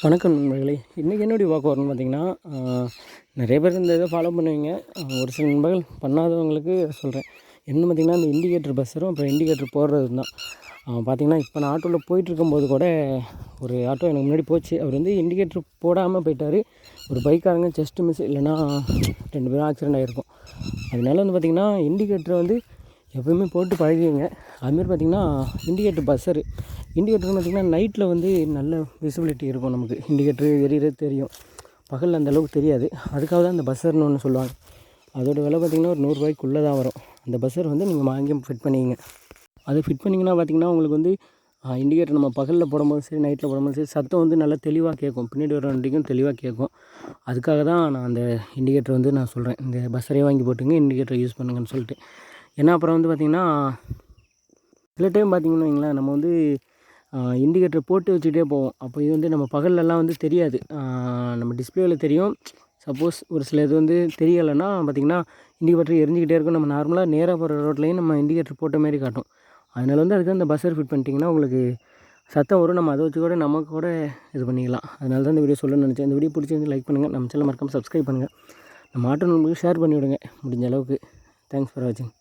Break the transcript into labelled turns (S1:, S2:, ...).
S1: வணக்கம் நண்பர்களே. இன்றைக்கி என்னுடைய வாக்கு வரணும்னு பார்த்திங்கன்னா, நிறைய பேர் இந்த இதை ஃபாலோ பண்ணுவீங்க. ஒரு சில நண்பர்கள் பண்ணாதவங்களுக்கு சொல்கிறேன். என்ன பார்த்திங்கன்னா, இந்த இண்டிகேட்டர் பஸ்ஸரும் அப்புறம் இண்டிகேட்டர் போடுறது தான். பார்த்திங்கன்னா, இப்போ நான் ஆட்டோவில் போயிட்டுருக்கும்போது கூட ஒரு ஆட்டோ எனக்கு முன்னாடி போச்சு. அவர் வந்து இண்டிகேட்டர் போடாமல் போயிட்டார். ஒரு பைக்காரங்க ஜஸ்ட்டு மிஸ், இல்லைனா 2 பேரும் ஆக்சிடெண்ட் ஆகிருக்கும். அதனால வந்து பார்த்திங்கன்னா, இண்டிகேட்டரை வந்து எப்போயுமே போட்டு பழகிங்க. அதுமாரி பார்த்திங்கன்னா, இண்டிகேட்டர் பஸ்ஸரு இண்டிகேட்டர்னு பார்த்திங்கன்னா நைட்டில் வந்து நல்ல விசிபிலிட்டி இருக்கும். நமக்கு இண்டிகேட்டரு எரியறது தெரியும். பகலில் அந்தளவுக்கு தெரியாது. அதுக்காக தான் இந்த பஸ்ஸர்னு ஒன்று சொல்லுவாங்க. அதோடய விலை பார்த்திங்கன்னா ஒரு ₹100 தான் வரும். அந்த பஸ்ஸர் வந்து நீங்கள் வாங்கி ஃபிட் பண்ணிக்கிங்க. அது ஃபிட் பண்ணிங்கன்னா பார்த்திங்கன்னா உங்களுக்கு வந்து இண்டிகேட்டர் நம்ம பகலில் போடும்போது சரி, நைட்டில் போடும்போது சரி, சத்தம் வந்து நல்லா தெளிவாக கேட்கும். பின்னாடி வர வண்டிக்கும் தெளிவாக கேட்கும். அதுக்காக தான் நான் அந்த இண்டிகேட்டர் வந்து நான் சொல்கிறேன். இந்த பஸ்ஸரே வாங்கி போட்டுங்க, இண்டிகேட்டரை யூஸ் பண்ணுங்கன்னு சொல்லிட்டு. ஏன்னா அப்புறம் வந்து பார்த்திங்கன்னா, சில டைம் பார்த்திங்கன்னு வைங்களேன், நம்ம வந்து இண்டிகேட்டர் போட்டு வச்சுக்கிட்டே போவோம். அப்போ இது வந்து நம்ம பகல்லலாம் வந்து தெரியாது. நம்ம டிஸ்பிளேவில் தெரியும். சப்போஸ் ஒரு சில இது வந்து தெரியலைன்னா பார்த்திங்கன்னா, இண்டிகேட்டர் எரிஞ்சிக்கிட்டே இருக்கும். நம்ம நார்மலாக நேராக போகிற ரோட்லேயும் நம்ம இண்டிகேட்டர் போட்ட மாரி காட்டும். அதனால வந்து அதுக்கு அந்த பஸ்ஸர் ஃபிட் பண்ணிட்டிங்கன்னா உங்களுக்கு சத்தம் வரும். நம்ம அதை வச்சு கூட நமக்கு கூட இது பண்ணிக்கலாம். அதனால தான் இந்த வீடியோ சொல்லணும்னு நினச்சேன். இந்த வீடியோ பிடிச்சிருந்து லைக் பண்ணுங்கள். நம்ம சேனல் மறக்காமல் சப்ஸ்கிரைப் பண்ணுங்கள். நம்ம ஆட்டோ நண்பர்களுக்கு ஷேர் பண்ணிவிடுங்க முடிஞ்ச அளவுக்கு. தேங்க்ஸ் ஃபார் வாட்சிங்.